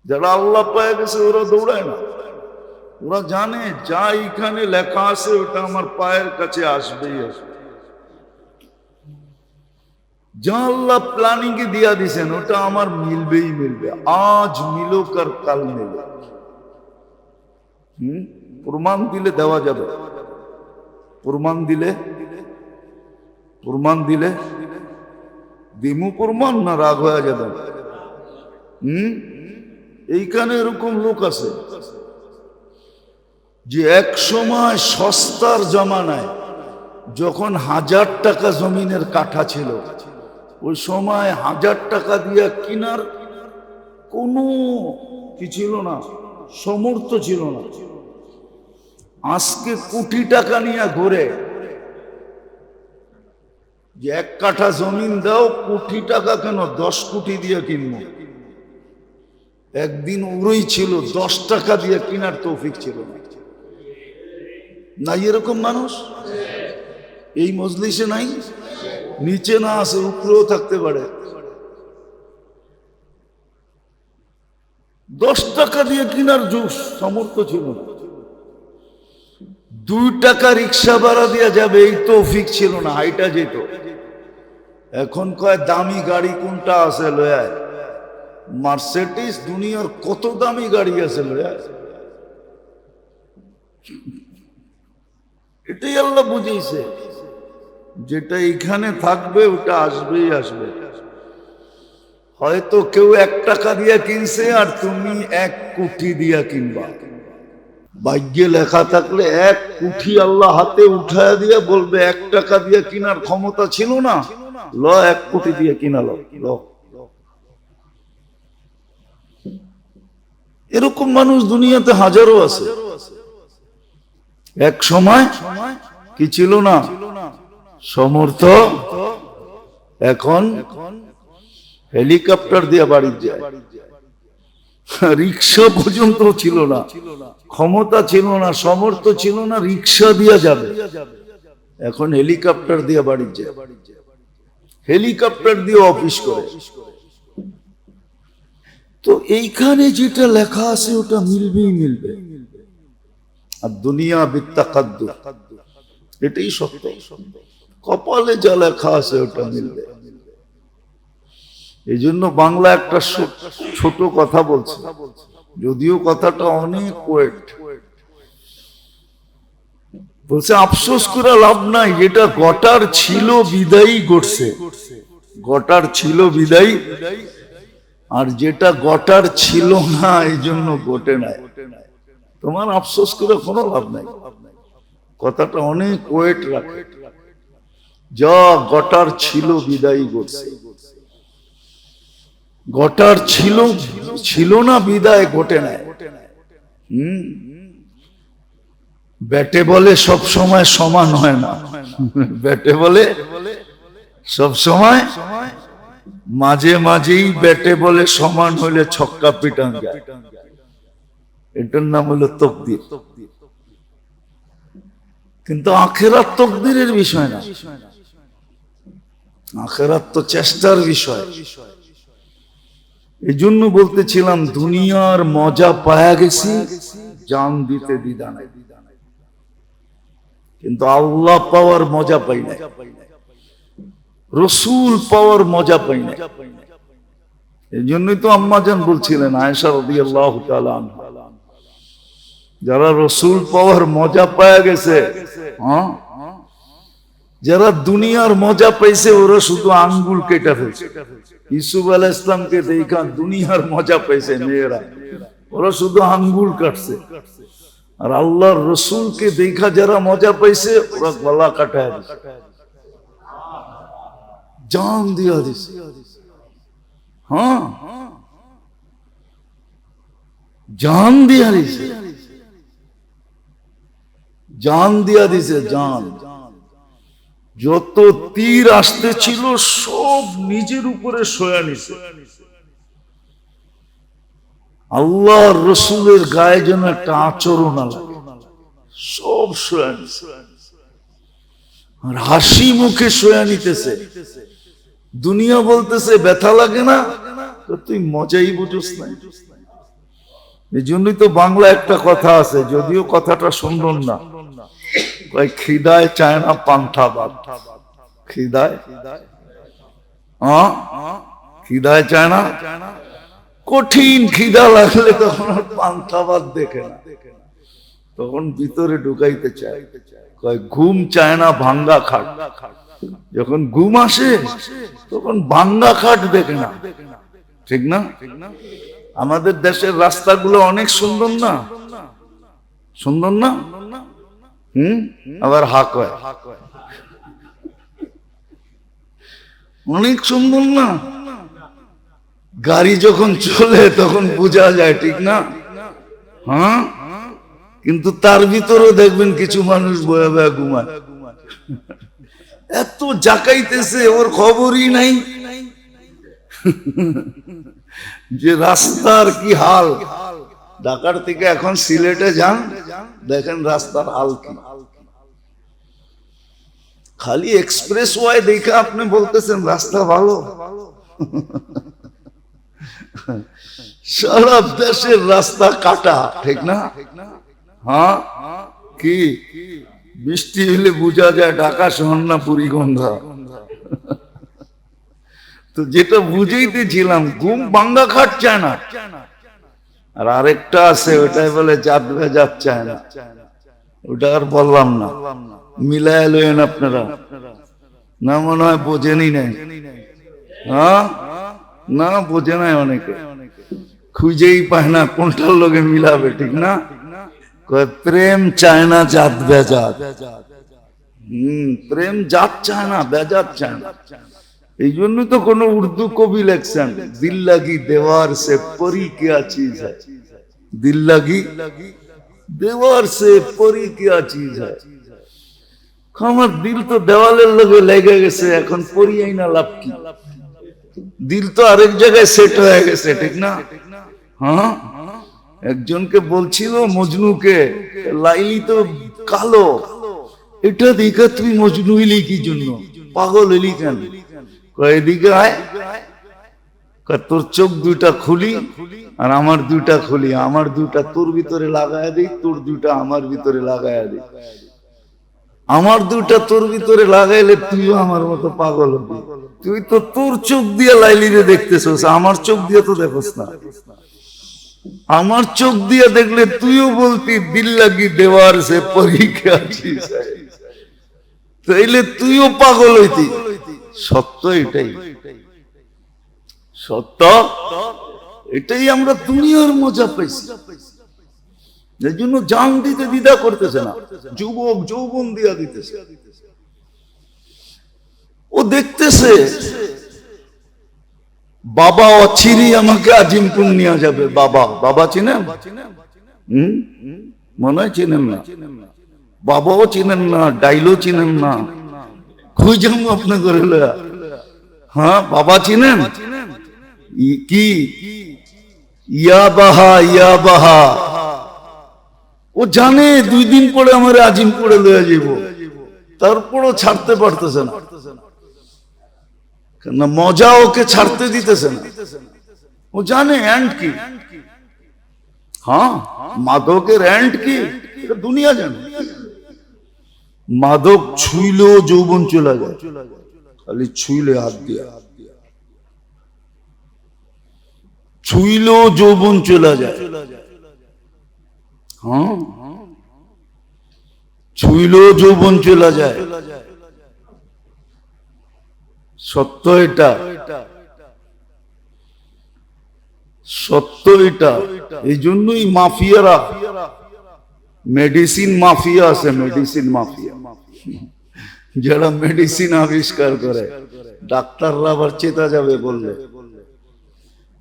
যারা আল্লাহ পেয়ে গেছে ওরা দৌড়ায় না, ওরা জানে যা এখানে লেখা আছে ওটা আমার পায়ের কাছে আসবেই আসবে। যা আল্লাহ প্ল্যানিং এ দিয়া দিছেন ওটা আমার মিলবেই মিলবে, আজ মিলুক আর কাল মিলুক। প্রমাণ দিলে দেওয়া যাবে, প্রমাণ দিলে দিমু প্রমাণ না রাগ হয়ে যাবে। এইখানে এরকম লোক আছে যে এক সময় সস্তার জমানায় যখন 1000 টাকা জমিনের কাঠা ছিল, ওই সময় 1000 টাকা দিয়ে কিনার কোনো কি ছিল না, সমর্থ ছিল না। আজকে কোটি টাকা নিয়ে ঘুরে যে 1 কাঠা জমিন দাও, কোটি টাকা কেন 10 কোটি দিয়ে কিনবো। একদিন ওরই ছিল 10 টাকা দিয়ে কিনার তৌফিক ছিল না। নাই এরকম মানুষ এই মজলিসে? নাই, নিচে না আছে উপরেও থাকতে পারে। 10 টাকা দিয়ে কিনার সামর্থ্য ছিল না। 2 টাকা রিক্সা ভাড়া দিয়ে যাবে এই তৌফিক ছিল না, হাইটা যেত। এখন কয় দামি গাড়ি কোনটা আছে লয়ায়, মার্সিডিজ, দুনিয়ার কত দামি গাড়ি আছে লয়ায়। এটাই আল্লাহ বুঝিয়েছে, যেটা এখানে থাকবে ওটা আসবেই আসবে। হয়তো কেউ 1 টাকা দিয়ে কিনছে আর তুমি 1 কোটি দিয়া কিনবা। ভাগ্যে লেখা থাকলে 1 কোটি আল্লাহ হাতে উঠায় দিয়ে বলবে 1 টাকা দিয়ে কিনার ক্ষমতা ছিল না, ল 1 কোটি দিয়ে কিনা ল। এরকম মানুষ দুনিয়াতে হাজারো আছে। এক সময় কি ছিল না, সমর্থ, এখন হেলিকপ্টার দিয়ে বাড়ি যায়। রিক্সা পর্যন্ত ছিল না, ক্ষমতা ছিল না, সমর্থ ছিল না, রিক্সা দিয়ে যাবে, এখন হেলিকপ্টার দিয়ে বাড়ি যায়, হেলিকপ্টার দিয়ে অফিস করে। তো এইখানে যেটা লেখা আছে ওটা মিলবেই মিলবে। আর দুনিয়া বিত্তাকাদ্দুর, এটাই সত্য। কপালে যা লেখা আছে ওটা মিলবে। এই জন্য বাংলা একটা ছোট কথা বলছে, যদিও কথাটা অনেক ওয়েট। বলছে আফসোস করে লাভ নাই, যেটা গটার ছিল বিদায়ী ঘটছে, গটার ছিল বিদায়ী, আর যেটা গটার ছিল না এই জন্য ঘটে নাই। তোমার আফসোস করে কোনো লাভ নাই, কথাটা অনেক ওয়েট রাখে। যা গটার ছিল বিদায়ী ঘটছে, গটার ছিল না বিদায় ঘটে নাই। ব্যাটে বলে সব সময় সমান হয় না, ব্যাটে বলে সব সময়, মাঝে মাঝেই ব্যাটে বলে সমান হলে ছক্কা পিটান যায়। এটার নাম হলো তকদির। কিন্তু আখেরাত তকদিরের বিষয় না, আখেরাত তো চেষ্টার বিষয়। এই জন্য বলতেছিলাম দুনিয়ার মজা পায়া গেছি, জান দিতে দ্বিধা নাই, কিন্তু আল্লাহ পাওয়ার মজা পাই নাই, রসুল পাওয়ার মজা পাই নাই। এই জন্যই তো আম্মা জান বলছিলেন, আয়েশা রাদিয়াল্লাহু তাআলা আনহা, যারা রসুল পাওয়ার মজা পায়া গেছে, যারা দুনিয়ার মজা পাইছে ওরা শুধু আঙ্গুল কেটে ফেলছে। ইউসুফ আলাইহিস সালামকে দেখা দুনিয়ার মজা পাইছে মেয়েরা, ওরা শুধু আঙ্গুল কাটছে। আর আল্লাহর রসুলকে দেখা যারা মজা পাইছে ওরা গলা কাটায় দিছে, জান দিয়া দিছে। হ্যাঁ, জান দিয়া দিছে, জান দিয়া দিছে, জান। যত তীর আসতে ছিল সব নিজের উপরে সয়া নিছে। আল্লাহর রসুলের গায়ে যেন একটা আচরণ আলা, সব সয়া নিছে। আর হাসি মুখে সয়া নিতেছে। দুনিয়া বলতেছে ব্যথা লাগে না, তো তুই মজাই বুঝোস না। এই জন্যই তো বাংলা একটা কথা আছে, যদিও কথাটা সুন্দর না, কয় খিদায় চায় না পান্থা ভাত। খিদায় খিদায় চায় না, কঠিন খিদা লাগলে তখন আর পান্থা ভাত দেখে না, তখন ভিতরে ঢুকাইতে চায়। কয় ঘুম চায় না ভাঙ্গা খাট। যখন ঘুম আসে তখন ভাঙ্গা খাট দেখে না, ঠিক না? আমাদের দেশের রাস্তাগুলো অনেক সুন্দর না, সুন্দর না? আবার হাক হয়, অনেক সুন্দর না? গাড়ি যখন চলে তখন বোঝা যায়, ঠিক না? হ্যাঁ, কিন্তু তার ভিতরেও দেখবেন কিছু মানুষ বয়ে বয়ে ঘুমায়। এত জাকাইতেছে, ওর খবরই নাই যে রাস্তার কি হাল। ঢাকার থেকে এখন সিলেটে যান, দেখেন রাস্তার হাল কি। খালি এক্সপ্রেস ওয়াই দেখে আপনি বলতেছেন রাস্তা ভালো। সারা দেশের রাস্তা কাটা, ঠিক না? হ্যাঁ, কি বৃষ্টি হলে বোঝা যায় ঢাকা শহর না পুরীগন্ধা। তো যেটা বুঝাইতেছিলাম, ঘুম ভাঙ্গা খাট চায় না। আর আরেকটা আছে, ওটাই বলে জাত ভেজাত চায় না। ওটা আর বললাম না, মিলায় লইন আপনারা। না মনে হয় বোঝেনি নাই। হ্যাঁ, না বোঝে নাই, অনেকে খুঁজেই পায় না কোনটার লোকে মিলাবে, ঠিক না? প্রেম চায় না জাত বেজাত। প্রেম জাত চায় না, বেজাত চায় না। এই জন্য তো কোন উর্দু কবি লেখছেন, দিল লাগি দেওয়ার সে পরি কিয়া চিজ হ্যায়। দিল লাগি দেওয়ার সে পরি কিয়া চিজ হ্যায়। আমার দিল তো দেওয়ালের লগে লেগে গেছে, এখন পরি আইনা লাভ কি? দিল তো আরেক জায়গায় সেট হয়ে গেছে, ঠিক না? হ্যাঁ, একজনকে বলছিল মজনুকে, লাইলি তো কালো, এটা দেখে তুই মজনু হইলি কি জন্য, পাগল হইলি কেন? এদিকে আয়, তোর চোখ দুইটা খুলি আর আমার দুইটা খুলি, আমার দুইটা তোর ভিতরে লাগায় দিই, তোর দুইটা আমার ভিতরে লাগায় দিই। আমার দুইটা তোর ভিতরে লাগাইলে তুইও আমার মতো পাগল হবি। তুই তো তোর চোখ দিয়ে লাইলিরে দেখতেছস, আমার চোখ দিয়ে তো দেখোস না। আমার চোখ দিয়ে দেখলে তুইও বলতি দিল লাগি দেওয়ার সে পরীক্ষা আছিস, তাইলে তুইও পাগল হইতি। সত্য এটাই, সত্য এটাই। আমরা দুনিয়ার মজা পাইছি, এই জন্য জান দিতে দ্বিধা করতেছে না, যুবক যৌবন দিয়া দিতেছে। ও দেখতেছে বাবা অচিরি আমাকে আজিমপুর নিয়ে যাবে। বাবা, বাবা চিনেন? মনে হয় চিনেন না। বাবাও চিনেন না, ডাইলও চিনেন না, খুঁজাম আপনি করে। হ্যাঁ, বাবা চিনেন? কি ইয়া বাহা, ইয়া বাহা। ও জানে 2 দিন পরে আমার আজিমপুরে লয়ে যাব, তারপরও ছাড়তে পারতেছে না, কেন মজা ওকে ছাড়তে দিতেছে না। ও জানে এন্ড কি। হ্যাঁ, মাদকের এন্ড কি এটা দুনিয়া জানে। মাদক ছুইলেও যৌবন চলে যায়, খালি ছুইলে হাত দিয়া, ছুইলেও যৌবন চলে যায়। হ্যাঁ, ছুইলেও যৌবন চলে যায়। সত্য এটা, সত্য এটা। এই জন্যই মাফিয়ারা, মেডিসিন মাফিয়া আছে, মেডিসিন মাফিয়া, যারা মেডিসিন আবিষ্কার করে। ডাক্তাররা আবার চেতা যাবে বললে।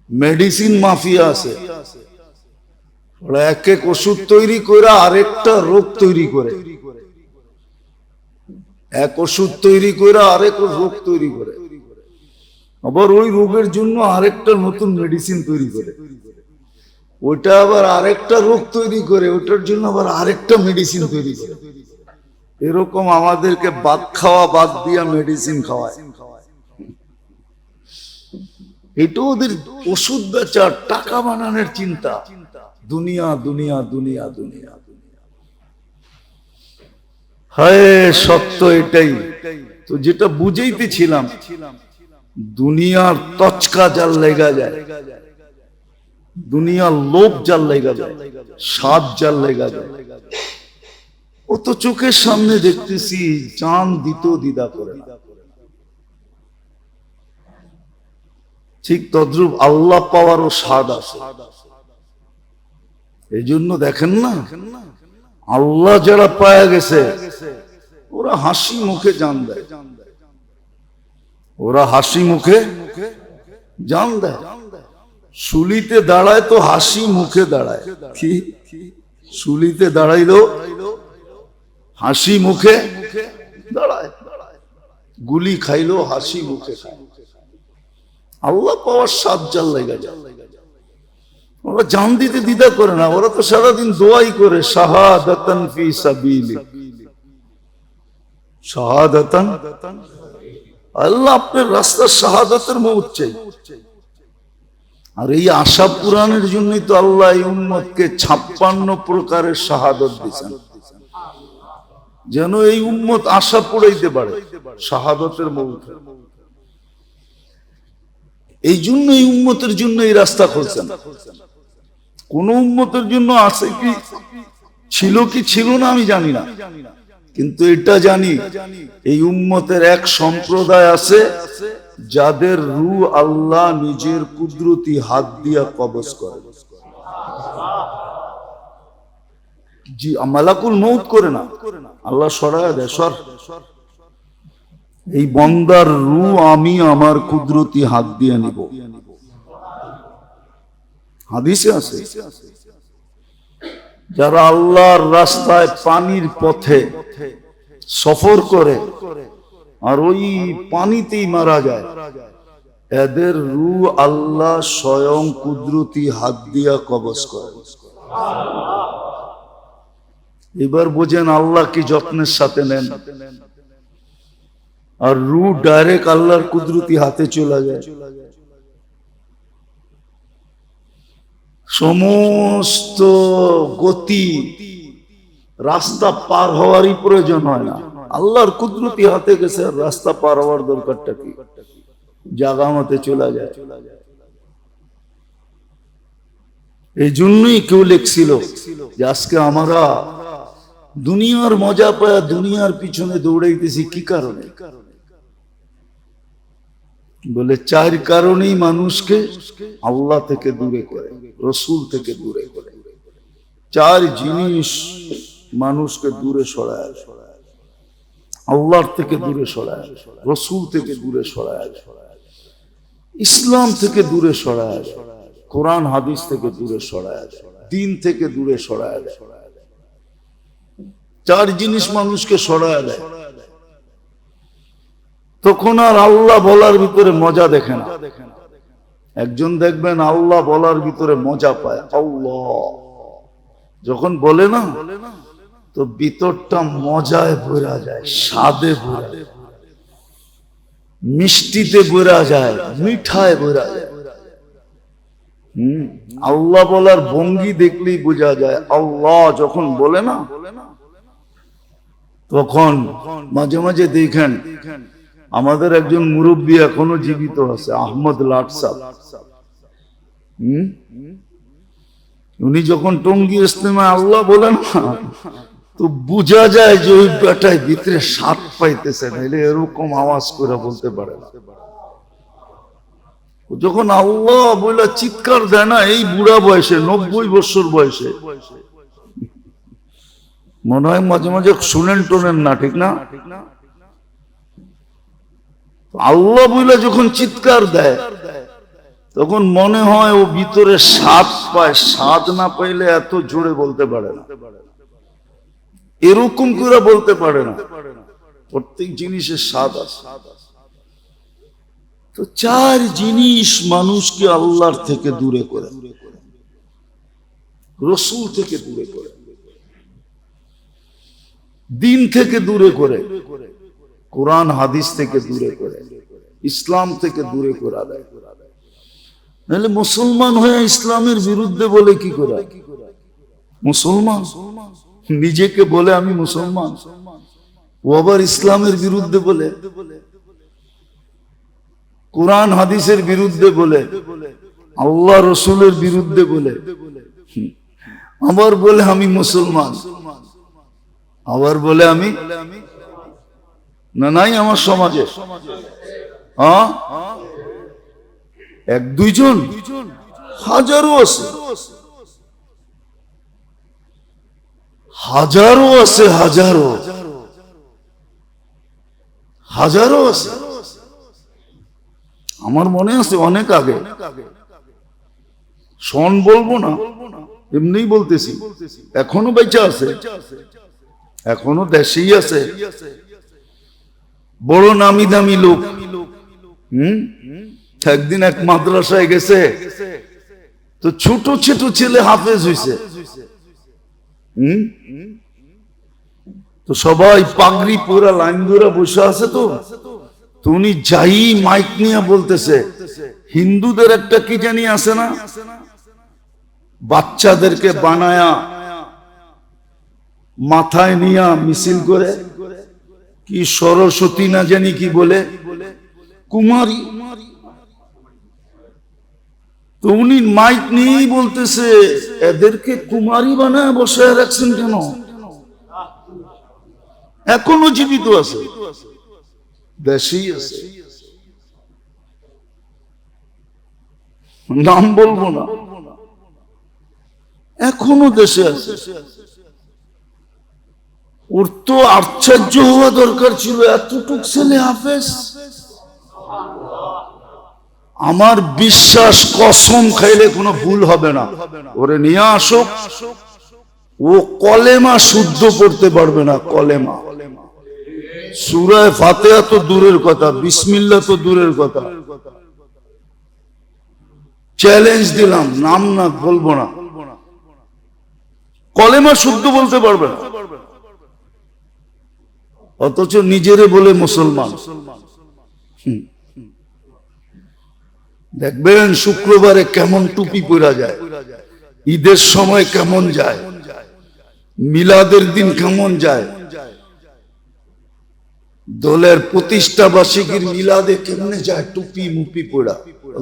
মেডিসিন মাফিয়া আছে, ওরা এক এক ওষুধ তৈরি করে আরেকটা রোগ তৈরি করে, এক ওষুধ তৈরি করে আরেক রোগ তৈরি করে, আবার ওই রোগের জন্য আরেকটা নতুন মেডিসিন তৈরি করে, ওইটা আবার আরেকটা রোগ তৈরি করে, ওটার জন্য আবার আরেকটা মেডিসিন তৈরি করে। এরকম আমাদেরকে বাদ খাওয়া বাদ দিয়া মেডিসিন খাওয়ায়। এটা ওদের ওষুধ বেচার, টাকা বানানোর চিন্তা। দুনিয়া দুনিয়া দুনিয়া দুনিয়া। হায় সত্য এটাই তো, যেটা বুঝাইতেছিলাম, দুনিয়ার তচকা যার লেগা যায়, দুনিয়ার লোভ যার লেগা যায়, স্বাদ যার লেগা যায়, ও তো চোখের সামনে দেখতেছি জান দিতেও দ্বিধা করে না। ঠিক তদ্রূপ আল্লাহ পাওয়ারও স্বাদ আছে। এই জন্য দেখেন না, আল্লাহ যারা পায়া গেছে ওরা হাসি মুখে জান দেয়, ওরা হাসি মুখে জান দেয়। শুলিতে দাঁড়ায় তো হাসি মুখে দাঁড়ায়। কি শুলিতে দাঁড়াইলো হাসি মুখে দাঁড়ায়, গুলি খাইলো হাসি মুখে খায়। আল্লাহ পাওয়ার স্বাদ জাল লাগা যায়। ওরা জান দিতে দ্বিধা করে না, ওরা তো সারাদিন দোয়াই করে, শাহাদাতান ফি সাবিলিক, শাহাদাতান, আল্লাহ আপনার রাস্তার শাহাদাতের মওত চাই। আর এই আশা পূরণের জন্যই তো আল্লাহ এই উম্মতকে 56 প্রকারের শাহাদত দিয়েছেন, যেন এই উম্মত আশা পূরাইতে পারে শাহাদতের মওত। এই জন্য এই উম্মতের জন্য এই রাস্তা খুলছেন। কোন উম্মতের জন্য আছে কি ছিল না আমি জানি না, কিন্তু এটা জানি এই উম্মতের এক সম্প্রদায় আছে যাদের রূহ আল্লাহ নিজের কুদরতি হাত দিয়া কবজ করে। জি, মালাকুল মউত করে না, আল্লাহ সরায়া দেয়, সর এই বন্দার রূহ আমি আমার কুদরতি হাত দিয়ে নিব। হাদিসে আছে, যারা আল্লাহর রাস্তায় পানির পথে সফর করে আর ওই পানিতেই মারা যায়, এদের রূহ আল্লাহ স্বয়ং কুদরতি হাত দিয়া কবজ করে। এবার বোঝেন আল্লাহ কি যত্নের সাথে নেন। আর রূহ ডাইরেক্ট আল্লাহর কুদরতি হাতে চলে যায়। সমস্ত গতি রাস্তা পার হওয়ারই প্রয়োজন হয় না, আল্লাহর কুদরতি হাতে গেছে, আর রাস্তা পার হওয়ার দরকারটা কি, জায়গা মতে চলে যায়। এই জন্যই কেউ লিখছিল যে আজকে আমরা দুনিয়ার মজা পায় দুনিয়ার পিছনে দৌড়াইতেছি, কি কারণে? বলে 4 কারণেই মানুষকে আল্লাহ থেকে দূরে করে, রসুল থেকে দূরে করে। 4 জিনিস মানুষকে দূরে সরায়, আল্লাহর থেকে দূরে সরায়, রসুল থেকে দূরে সরায়, ইসলাম থেকে দূরে সরায়, কোরআন হাদিস থেকে দূরে সরায়, দিন থেকে দূরে সরায়। 4 জিনিস মানুষকে সরায় দেয়। তখন আর আল্লাহ বলার ভিতরে মজা দেখে না। একজন দেখবেন আল্লাহ বলার ভিতরে মজা পায়, আল্লাহ যখন বলে না তো ভিতরটা মজায় ভরা যায়, স্বাদে ভরা যায়, মিষ্টিতে ভরা যায়, মিঠায় ভরা যায়। আল্লাহ বলার ভঙ্গি দেখলেই বোঝা যায়। আল্লাহ যখন বলে না, তখন মাঝে মাঝে দেখেন আমাদের একজন মুরব্বী এখনো জীবিত আছে, আহমদ লাট সাহেব। উনি যখন টঙ্গী ইস্তেমায় আল্লাহ বলেন না, তো বোঝা যায় যে ওই বেটায় ভিতরে স্বাদ পাইতেছে, নাইলে এরকম আওয়াজ করে বলতে পারে না। যখন আল্লাহ বলে চিৎকার দেয় না, এই বুড়া বয়সে, 90 বছর বয়সে, মনে হয় মাঝে মাঝে শুনেন টোনেন না, ঠিক না? আল্লাহ বলে যখন চিৎকার দেয় তখন মনে হয় ও ভিতরে স্বাদ পায়। স্বাদ না পাইলে এত জোরে বলতে পারে না, এরকম করে বলতে পারে না। প্রত্যেক জিনিসের স্বাদ আছে। তো 4 জিনিস মানুষকে আল্লাহর থেকে দূরে করে, রসুল থেকে দূরে করে, দিন থেকে দূরে করে, কোরআন হাদিস থেকে দূরে করে, ইসলাম থেকে দূরে করে দেয়। নাহলে মুসলমান হয়ে ইসলামের বিরুদ্ধে বলে কি করে? মুসলমান নিজেকে বলে আমি মুসলমান, ও আবার ইসলামের বিরুদ্ধে বলে, কোরআন হাদিসের বিরুদ্ধে বলে, আল্লাহ রসুলের বিরুদ্ধে বলে, আবার বলে আমি মুসলমান, আবার বলে আমি না। নাই আমার সমাজে হ্যাঁ এক দুইজন, হাজারো আছে, হাজারো আছে, হাজারো হাজারো আছে। আমার মনে আছে অনেক আগে, সন বলবো না, এমনি বলতেছি, এখনো বেঁচে আছে, এখনো দেশেই আছে, বড় নামি দামি লোক। একদিন এক মাদ্রাসায় গেছে, তো ছোট ছোট ছেলে হাফেজ হইছে, তো সবাই পাগড়ি পুরা লাইন ধরে বসে আছে। তো উনি যাই মাইক নিয়ে বলতেছে, হিন্দুদের একটা কি জানি আছে না, বাচ্চাদেরকে বানায়া মাথায় নিয়া মিছিল করে, কি সরস্বতী না জানি কি বলে, কুমারী। তো উনি মাইক নিয়েই বলতেছে, এদেরকে কুমারী বানায় বসায় রাখছেন কেন? এখনো জীবিত আছে, দেশেই আছে, নাম বলবো না, এখনো দেশে আছে। ওর তো আশ্চর্য হওয়া দরকার ছিল, এতটুক ছেলে হাফেজ। আমার বিশ্বাস, কসম খাইলে কোনো ভুল হবে না, ওরে নিয়ে আসুক, ও কলেমা শুদ্ধ করতে পারবে না। কলেমা, সূরা ফাতিহা তো দূরের কথা, বিসমিল্লাহ তো দূরের কথা। চ্যালেঞ্জ দিলাম, নাম না বলবো না, কলেমা শুদ্ধ বলতে পারবে না, অথচ নিজেরে বলে মুসলমান। দেখবেন শুক্রবারে কেমন টুপি পরা যায়, ঈদের সময় কেমন যায়, মিলাদের দিন কেমন যায়, দলের প্রতিষ্ঠা বার্ষিকীর মিলাদে কেমনে যায়, টুপি মুপি পড়া,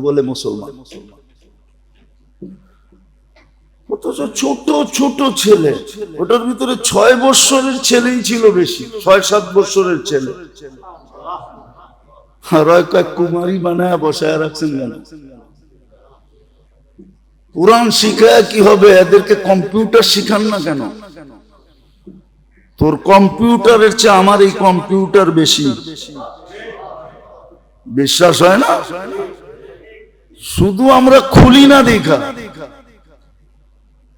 বলে মুসলমান। অথচ ছোট ছোট ছেলে, ওটার ভিতরে 6 বৎসরের ছেলেই ছিল বেশি, 6-7 বৎসরের ছেলে, আর কুমারী বানায় বসায় রাখছেন কেন? কোরআন শিখায় কি হবে? এদেরকে কম্পিউটার শিখান না কেন? তোর কম্পিউটারের চেয়ে আমার এই কম্পিউটার বেশি। বিশ্বাস হয় না? শুধু আমরা খুলি না দেখা,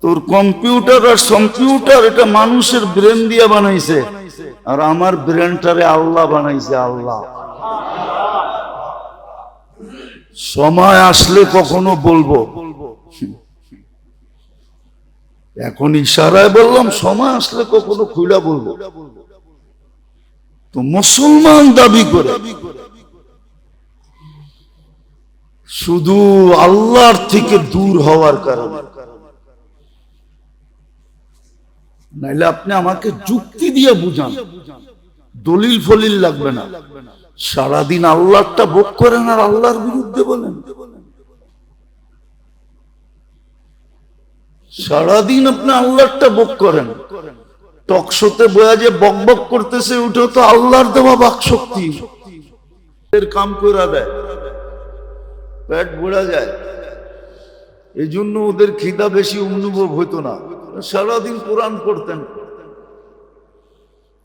তোর কম্পিউটার আর কম্পিউটার এটা মানুষের ব্রেন দিয়ে বানাইছে, আর আমার ব্রেনটারে আল্লাহ বানাইছে। আল্লাহ সময় আসলে কখনো বলবো, এখন ইশারায় বললাম, সময় আসলে কখনো খুলে বলবো। তো মুসলমান দাবি করে শুধু আল্লাহর থেকে দূর হওয়ার কারণে। নাইলে আপনি আমাকে যুক্তি দিয়ে বুঝান, দলিল ফলিল লাগবে না। সারাদিন আল্লাহটা ভোগ করেন আর আল্লাহর বিরুদ্ধে বলেন। সারাদিন আপনি আল্লাহটা ভোগ করেন, টকশোতে বয়া যে বক বক করতেছে, ওটা তো আল্লাহর দেওয়া বাক শক্তি, এর কাম করে দেয়, পেট ভরা যায়। এই জন্য ওদের খিদা বেশি অনুভব হইতো না। সারাদিন কোরআন পড়তেন,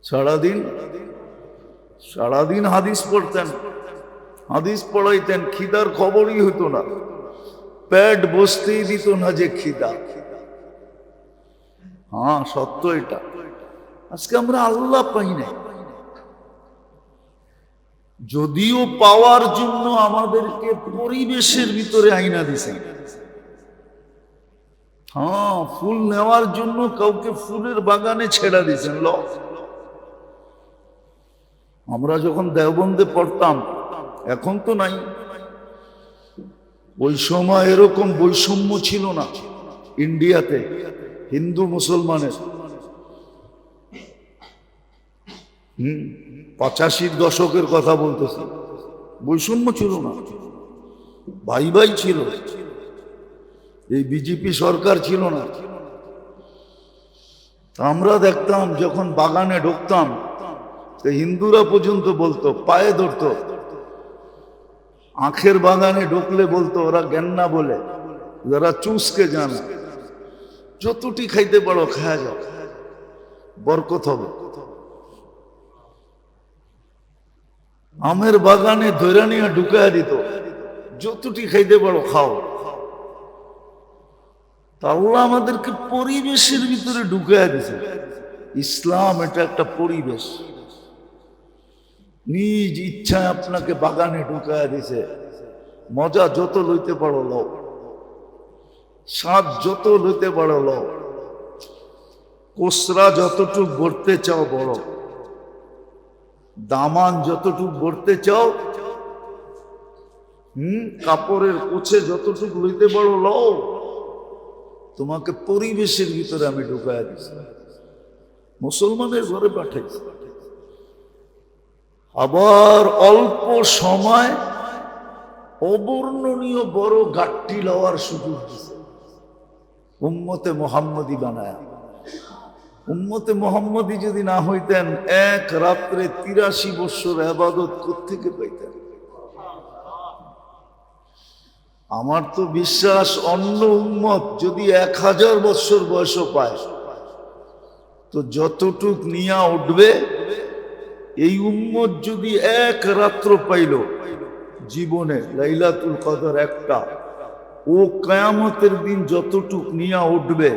সারাদিন হাদিস পড়তেন, হাদিস পড়াইতেন, খিদার খবরই হইতো না, পেট বসতেই দিত না যে খিদা। হ্যাঁ, সত্য এটা। আজকে আমরা আল্লাহ পাই না, যদিও পাওয়ার জন্য আমাদেরকে পরিবেশের ভিতরে আইনা দিছেন। হ্যাঁ, ফুল নেওয়ার জন্য কাউকে ফুলের বাগানে ছেড়া দিয়েছেন। আমরা যখন দেওবন্দে পড়তাম, এখন তো নাই, ওই সময় এরকম বৈষম্য ছিল না ইন্ডিয়াতে হিন্দু মুসলমানের। 85 দশকের কথা বলতেছি, বৈষম্য ছিল না, ভাই ভাই ছিল। এই বিজেপি সরকার ছিল না। আমরা দেখতাম যখন বাগানে ঢুকতাম, হিন্দুরা পর্যন্ত বলতো, পায়ে ধরতো, আখের বাগানে ঢুকলে বলতো ওরা গেন্না বলে, যারা চুষকে জানা, যতটি খাইতে পারো খায়া যাও, বরকত হবে। আমের বাগানে ধৈরা নিয়ে ঢুকাইয়া দিত, যতটি খাইতে পারো খাও। তা আল্লাহ আমাদেরকে পরিবেশের ভিতরে ঢুকাইয়া দিছে। ইসলাম এটা একটা পরিবেশ, নিজ ইচ্ছায় আপনাকে বাগানে ঢুকাইয়া দিছে। মজা যত লইতে পারো লও, স্বাদ যত লইতে পারো লও, কোসরা যতটুক ভরতে চাও বড়, দামান যতটুক ভরতে চাও, কাপড়ের কোছে যতটুক লইতে পারো লও। তোমাকে পরিবেশের ভিতরে আমি ঢুকাইয়া দিছি, মুসলমানের ঘরে পাঠাইছি। আবার অল্প সময় অবর্ণনীয় বড় গাট্টি লওয়ার সুযোগ দিছে, উম্মতে মোহাম্মদী বানায়া। উম্মতে মোহাম্মদী যদি না হইতেন, এক রাত্রে 83 বছর ইবাদত কোত্থেকে পাইতেন? আমার তো বিশ্বাস অন্য উম্মত যদি 1000 বছর বয়স পায়, তো যতটুক নিয়া উঠবে, এই উম্মত যদি এক রাত্র পাইল জীবনে, লাইলাতুল কদর একটা, ও কিয়ামতের দিন যতটুক নিয়া উঠবে,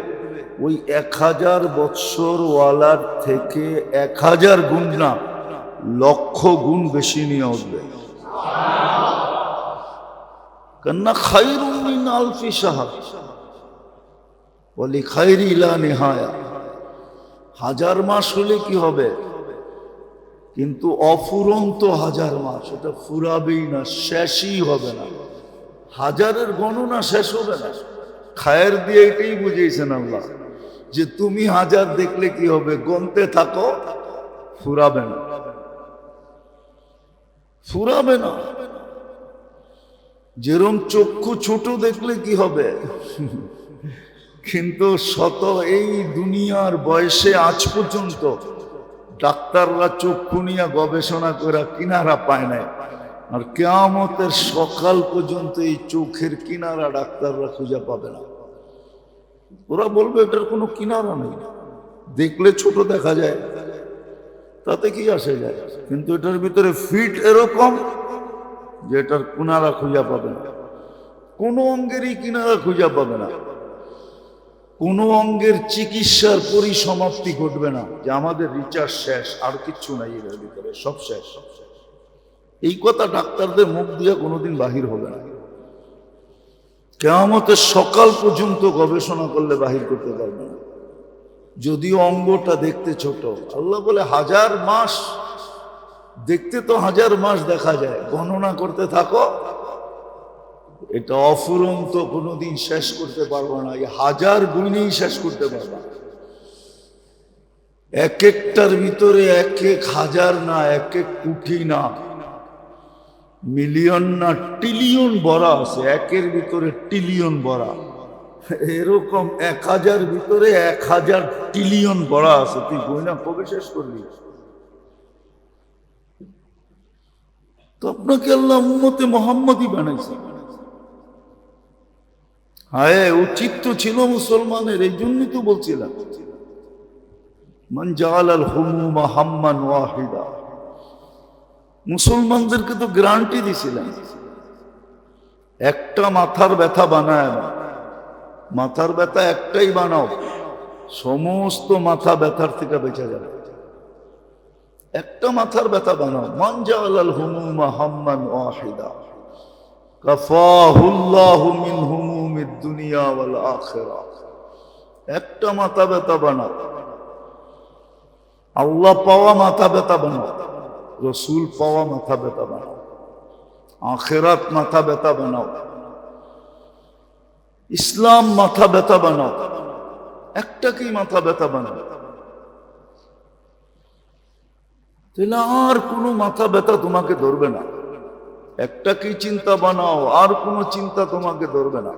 ওই 1000 বছর ওয়ালার থেকে 1000 গুণ না, লক্ষ গুণ বেশি নিয়ে উঠবে। কান্না খায়রুম মিন আলফি শাহর ওয়া লিখায়রি লা নিহায়া। 1000 মাস হলে কি হবে? কিন্তু অফুরন্ত 1000 মাস, এটা ফুরাবেই না, শেষই হবে না। 1000-এর গণনা শেষ হবে না। খায়ের দিয়ে এটাই বুঝিয়েছেন আল্লাহ, যে তুমি 1000 দেখলে কি হবে, গনতে থাকো, ফুরাবে না, ফুরাবে না। যেরম চক্ষু ছোট দেখলে কি হবে, কিন্তু শত এই দুনিয়ার বয়সে আজ পর্যন্ত ডাক্তাররা চক্ষু নিয়ে গবেষণা করে কিনারা পায় নাই, আর কিয়ামতের সকাল পর্যন্ত এই চোখের কিনারা ডাক্তাররা খুঁজে পাবে না। ওরা বলবে এটার কোনো কিনারা নেই, দেখলে ছোট দেখা যায়, তাতে কি আসে যায়, কিন্তু এটার ভিতরে ফিট এরকম যে এটার কিনারা খুঁজে পাবে না, কোনো অঙ্গেরই কিনারা খুঁজে পাবে না, কোনো অঙ্গের চিকিৎসার পরিসমাপ্তি ঘটবে না, যে আমাদের রিচার্জ শেষ, আর কিচ্ছু নাই এর ভিতরে, সব শেষ। এই কথা ডাক্তারদের মুখ দিয়ে কোনোদিন বাহির হবে না। কিয়ামতের সকাল পর্যন্ত গবেষণা করলে বাহির করতে পারবে না, যদিও অঙ্গটা দেখতে ছোট। আল্লাহ বলে 1000 মাস দেখতে, তো 1000 মাস দেখা যায়, গণনা করতে থাকো, এটা অফুরন্ত, কোনোদিন শেষ করতে পারবো না। এই 1000 গুণেই শেষ করতে পারবো না। এক একটার ভিতরে 1000 না, 1 কোটি না, মিলিয়ন না, ট্রিলিয়ন ভরা আছে, একের ভিতরে ট্রিলিয়ন ভরা। এরকম 1000 ভিতরে 1000 ট্রিলিয়ন ভরা আছে, তুই গয়না কবে শেষ করবি? তো আপনাকে আল্লাহ উম্মতে মুহাম্মদী বানাইছে। হ্যাঁ, উচিত তো ছিল মুসলমানের, এই জন্যই তো বলছিলাম, মান জাআলাল হুমুমা হাম্মান ওয়াহিদা। মুসলমানদেরকে তো গ্যারান্টি দিছিলেন, একটা মাথার ব্যথা বানায় না, মাথার ব্যথা একটাই বানাও, সমস্ত মাথা ব্যথার থেকে বেঁচে যাবে। একটা মাথার ব্যথা বানাও, মান জাআলাল হুমুমা হাম্মান ওয়াহিদা কাফাহুল্লাহু মিন হুমুমিদ দুনিয়া ওয়াল আখিরাহ। একটা মাথা ব্যথা বানাও, আল্লাহ পাওয়া মাথা ব্যথা বানাও, রসুল পাওয়া মাথা ব্যথা বানাও, আখিরাত মাথা ব্যথা বানাও, ইসলাম মাথা ব্যথা বানাও, একটাকেই মাথা ব্যথা বানাও, তাহলে আর কোনো মাথা ব্যথা তোমাকে ধরবে না। একটাকেই চিন্তা বানাও, আর কোনো চিন্তা তোমাকে ধরবে না।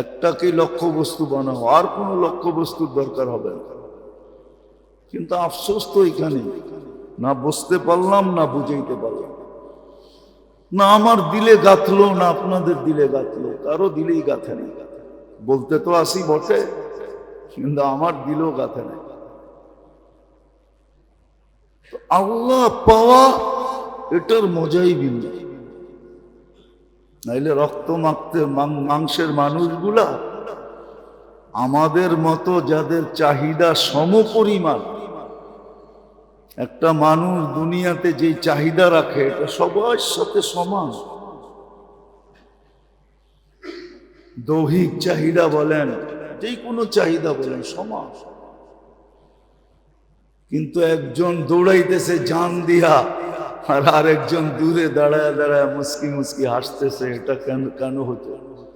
একটাকেই লক্ষ্য বস্তু বানাও, আর কোনো লক্ষ্য বস্তুর দরকার হবে না। কিন্তু আফসোস তো এখানে, না বুঝতে পারলাম, না বুঝাইতে পারলাম, না আমার দিলে গাঁথলো, না আপনাদের দিলে গাঁথলো, কারো দিলেই গাঁথে নেই। বলতে তো আসি বটে, কিন্তু আমার দিলেও গাঁথে নেই। আল্লাহ পাওয়া এটার মজাই ভিন্ন। নাইলে রক্ত মাখতে মাংসের মানুষগুলা আমাদের মতো যাদের চাহিদা সমপরিমাণ, একটা মানুষ দুনিয়াতে যে চাহিদা রাখে এটা সবার সাথে সমান। দৈহিক চাহিদা বলেন, যে কোনো চাহিদা বলেন, সমান। কিন্তু একজন দৌড়াইতেছে জান দিয়া, আর আরেকজন দূরে দাঁড়ায় দাঁড়ায় মুস্কি মুস্কি হাসতেছে। এটা কেন কেন হতো?